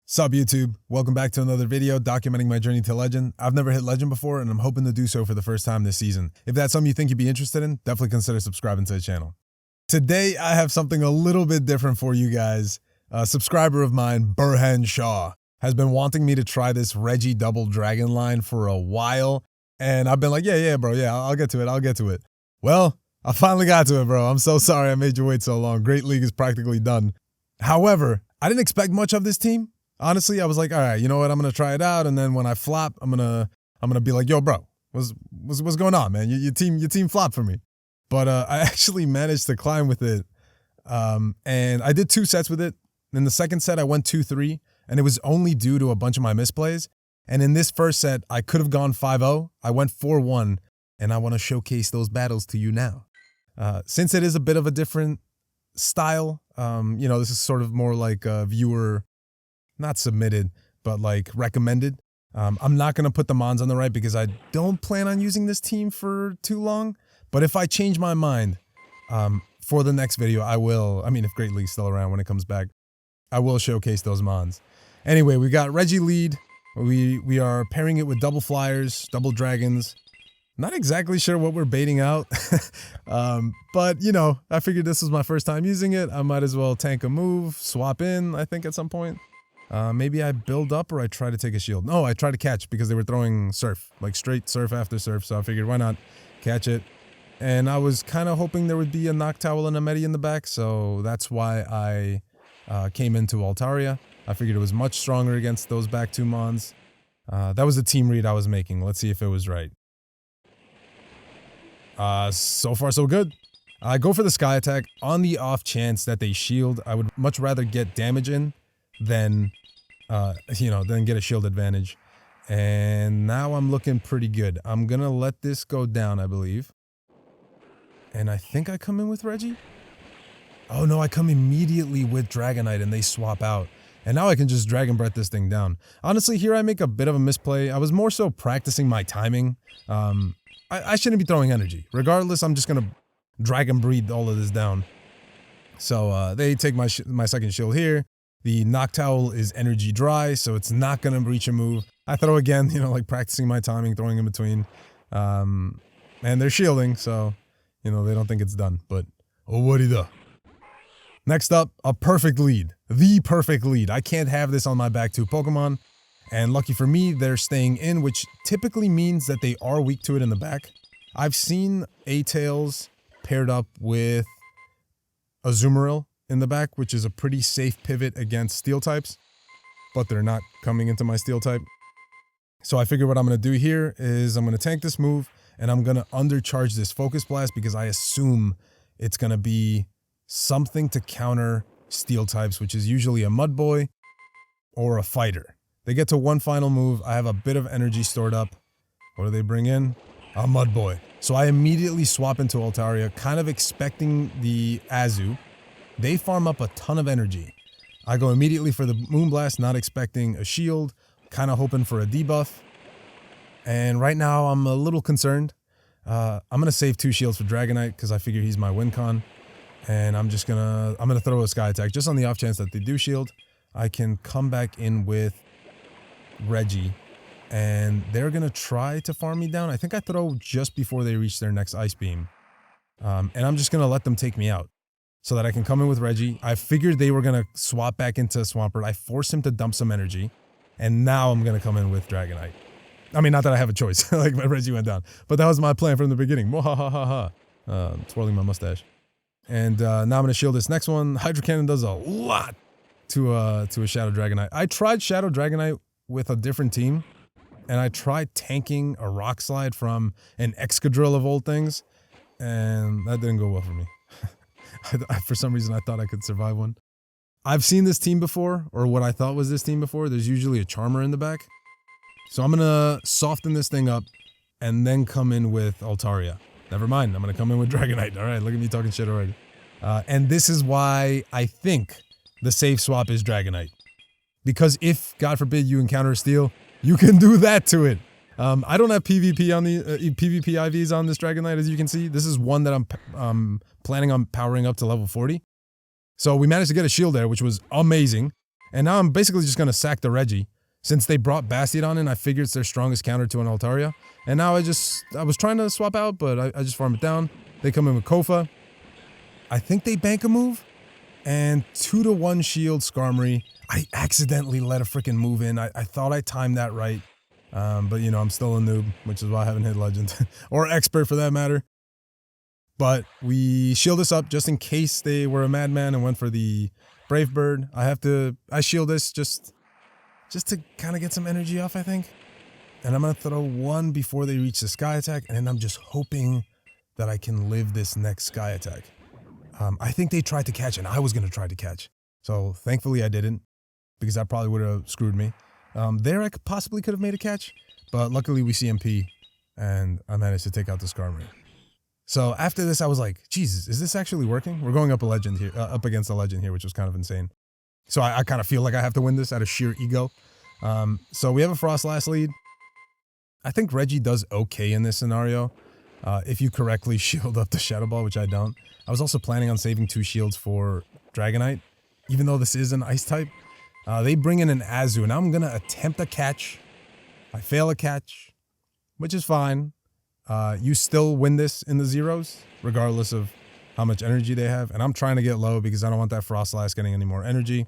Sup YouTube, welcome back to another video documenting my journey to Legend. I've never hit Legend before and I'm hoping to do so for the first time this season. If that's something you think you'd be interested in, definitely consider subscribing to the channel. Today I have something a little bit different for you guys. A subscriber of mine, Burhan Shaw, has been wanting me to try this Reggie Double Dragon line for a while. And I've been like, yeah, bro, I'll get to it. Well, I finally got to it, bro. I'm so sorry I made you wait so long. Great League is practically done. However, I didn't expect much of this team. Honestly, I was like, all right, you know what? I'm going to try it out. And then when I flop, I'm going to be like, yo, bro, what's going on, man? Your team flopped for me. But I actually managed to climb with it. And I did 2 sets with it. In the second set, I went 2-3, and it was only due to a bunch of my misplays. And in this first set, I could have gone 5-0. I went 4-1, and I want to showcase those battles to you now. Since it is a bit of a different style, this is sort of more like a viewer, not submitted, but like recommended. I'm not going to put the Mons on the right because I don't plan on using this team for too long. But if I change my mind for the next video, I will. I mean, if Great League's still around when it comes back, I will showcase those Mons. Anyway, we got Reggie lead. We are pairing it with double flyers, double dragons. Not exactly sure what we're baiting out. But, I figured this was my first time using it. I might as well tank a move, swap in, I think, at some point. Maybe I build up or I try to take a shield. No, I try to catch because they were throwing surf, like straight surf after surf. So I figured, why not catch it? And I was kind of hoping there would be a Noctowl and a Medi in the back. So that's why I came into Altaria. I figured it was much stronger against those back 2 Mons. That was the team read I was making. Let's see if it was right. So far, so good. I go for the Sky Attack on the off chance that they shield. I would much rather get damage in than get a shield advantage. And now I'm looking pretty good. I'm going to let this go down, I believe. And I think I come in with Reggie. Oh no, I come immediately with Dragonite and they swap out. And now I can just Dragon Breath this thing down. Honestly, here I make a bit of a misplay. I was more so practicing my timing. I shouldn't be throwing energy. Regardless, I'm just going to Dragon Breathe all of this down. So they take my second shield here. The Noctowl is energy dry, so it's not going to breach a move. I throw again, like practicing my timing, throwing in between. And they're shielding, so, they don't think it's done. But, oh, what'd he do? Next up, a perfect lead. The perfect lead. I can't have this on my back 2 Pokemon. And lucky for me, they're staying in, which typically means that they are weak to it in the back. I've seen A-Tails paired up with Azumarill in the back, which is a pretty safe pivot against steel types, but they're not coming into my steel type. So I figure what I'm going to do here is I'm going to tank this move and I'm going to undercharge this Focus Blast because I assume it's going to be something to counter steel types, which is usually a Mud Boy or a Fighter. They get to one final move. I have a bit of energy stored up. What do they bring in? A Mud Boy. So I immediately swap into Altaria, kind of expecting the Azu. They farm up a ton of energy. I go immediately for the Moonblast, not expecting a shield, kind of hoping for a debuff. And right now I'm a little concerned. I'm going to save 2 shields for Dragonite because I figure he's my win con. And I'm going to throw a Sky Attack just on the off chance that they do shield. I can come back in with Reggie and they're going to try to farm me down. I think I throw just before they reach their next Ice Beam. And I'm just going to let them take me out so that I can come in with Reggie. I figured they were going to swap back into Swampert. I forced him to dump some energy. And now I'm going to come in with Dragonite. I mean, not that I have a choice. Like, my Reggie went down. But that was my plan from the beginning. Twirling my mustache. And now I'm going to shield this next one. Hydro Cannon does a lot to a Shadow Dragonite. I tried Shadow Dragonite with a different team. And I tried tanking a Rock Slide from an Excadrill of old things. And that didn't go well for me. For some reason, I thought I could survive one. I've seen this team before, or what I thought was this team before. There's usually a Charmer in the back. So I'm going to soften this thing up and then come in with Altaria. Never mind, I'm going to come in with Dragonite. All right, look at me talking shit already. And this is why I think the safe swap is Dragonite. Because if, God forbid, you encounter a steel, you can do that to it. I don't have PvP on the PvP IVs on this Dragonite, as you can see. This is one that I'm planning on powering up to level 40. So we managed to get a shield there, which was amazing. And now I'm basically just going to sack the Reggie. Since they brought Bastiodon in, I figured it's their strongest counter to an Altaria. And now I was trying to swap out, but I just farm it down. They come in with Kofa. I think they bank a move. And 2-1 shield Skarmory. I accidentally let a freaking move in. I thought I timed that right. But, you know, I'm still a noob, which is why I haven't hit Legend. Or Expert, for that matter. But we shield this up just in case they were a madman and went for the Brave Bird. I shield this just to kind of get some energy off, I think. And I'm going to throw one before they reach the Sky Attack. And I'm just hoping that I can live this next Sky Attack. I think they tried to catch, and I was going to try to catch. So thankfully I didn't, because that probably would have screwed me. There I possibly could have made a catch, but luckily we CMP, and I managed to take out the Skarmory. So after this, I was like, Jesus, is this actually working? We're going up against a legend here, which was kind of insane. So I kind of feel like I have to win this out of sheer ego. So we have a Frostlass lead. I think Reggie does okay in this scenario. If you correctly shield up the Shadow Ball, which I don't. I was also planning on saving 2 shields for Dragonite, even though this is an Ice type. They bring in an Azu, and I'm going to attempt a catch. I fail a catch, which is fine. You still win this in the zeros, regardless of how much energy they have. And I'm trying to get low because I don't want that Frostlass getting any more energy.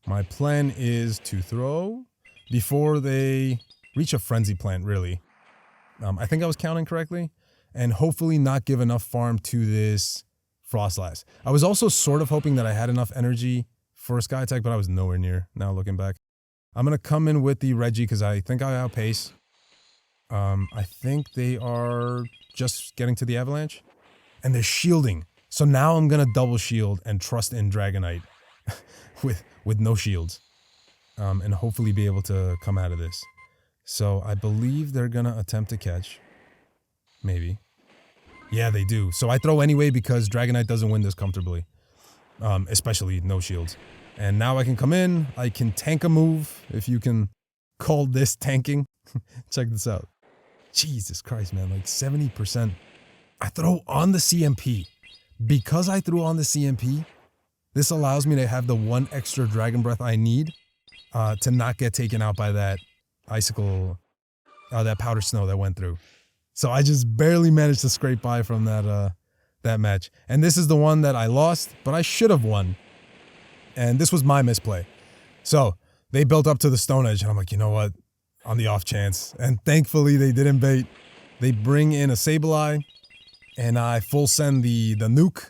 My plan is to throw before they reach a Frenzy Plant, really. I think I was counting correctly. And hopefully not give enough farm to this Frostlass. I was also sort of hoping that I had enough energy for a Sky Attack, but I was nowhere near, now looking back. I'm going to come in with the Reggie because I think I outpace. I think they are just getting to the Avalanche. And they're shielding. So now I'm going to double shield and trust in Dragonite with no shields. And hopefully be able to come out of this. So I believe they're going to attempt to catch. Maybe. Yeah, they do. So I throw anyway because Dragonite doesn't win this comfortably. Especially no shields. And now I can come in. I can tank a move, if you can call this tanking. Check this out. Jesus Christ, man. Like 70%. I throw on the CMP. Because I threw on the CMP, this allows me to have the 1 extra Dragon Breath I need to not get taken out by that Icicle, that Powder Snow that went through. So I just barely managed to scrape by from that match. And this is the one that I lost, but I should have won. And this was my misplay. So they built up to the Stone Edge, and I'm like, you know what? On the off chance. And thankfully they didn't bait. They bring in a Sableye, and I full send the nuke.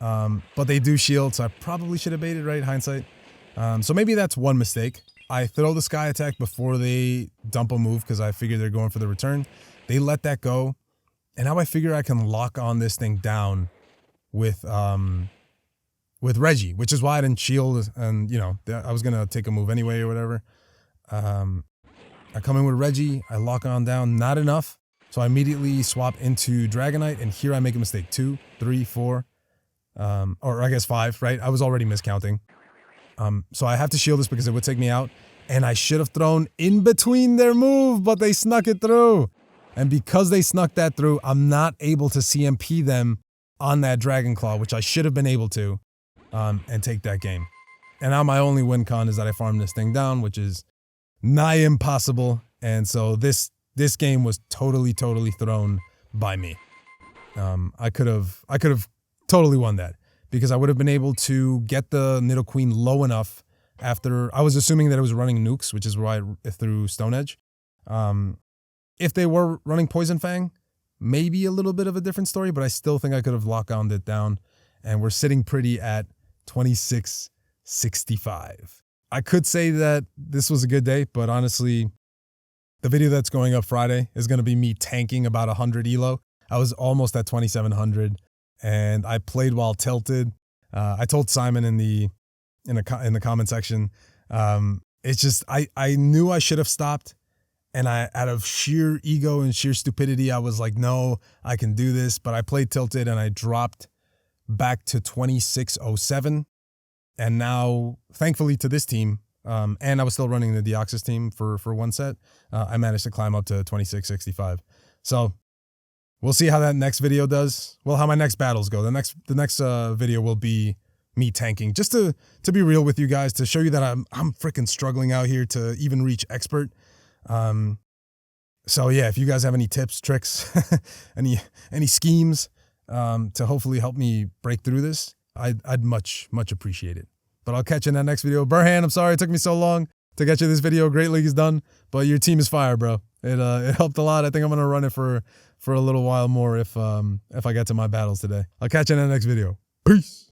But they do shield, so I probably should have baited, right? Hindsight. So maybe that's one mistake. I throw the Sky Attack before they dump a move because I figure they're going for the return. They let that go. And now I figure I can lock on this thing down with Reggie, which is why I didn't shield. And, you know, I was going to take a move anyway or whatever. I come in with Reggie. I lock on down. Not enough. So I immediately swap into Dragonite. And here I make a mistake. 2, 3, 4. Or I guess 5, right? I was already miscounting. So I have to shield this because it would take me out. And I should have thrown in between their move, but they snuck it through. And because they snuck that through, I'm not able to CMP them on that Dragon Claw, which I should have been able to, and take that game. And now my only win con is that I farmed this thing down, which is nigh impossible. And so this game was totally thrown by me. I could have totally won that because I would have been able to get the Nidoqueen low enough after I was assuming that it was running nukes, which is why I threw Stone Edge. If they were running Poison Fang, maybe a little bit of a different story, but I still think I could have lock-oned it down. And we're sitting pretty at 26-65. I could say that this was a good day, but honestly, the video that's going up Friday is going to be me tanking about 100 elo. I was almost at 2,700, and I played while tilted. I told Simon in the comment section, it's just I knew I should have stopped. And out of sheer ego and sheer stupidity, I was like, no, I can do this. But I played tilted and I dropped back to 2607. And now, thankfully to this team, and I was still running the Deoxys team for one set, I managed to climb up to 2665. So we'll see how that next video does. Well, how my next battles go. The next video will be me tanking, just to be real with you guys, to show you that I'm freaking struggling out here to even reach expert. So yeah, if you guys have any tips, tricks, any schemes to hopefully help me break through this, I'd much appreciate it. But I'll catch you in that next video. Burhan, I'm sorry it took me so long to get you this video. Great League is done, but your team is fire, bro. It helped a lot. I think I'm gonna run it for a little while more if I get to my battles today. I'll catch you in the next video. Peace.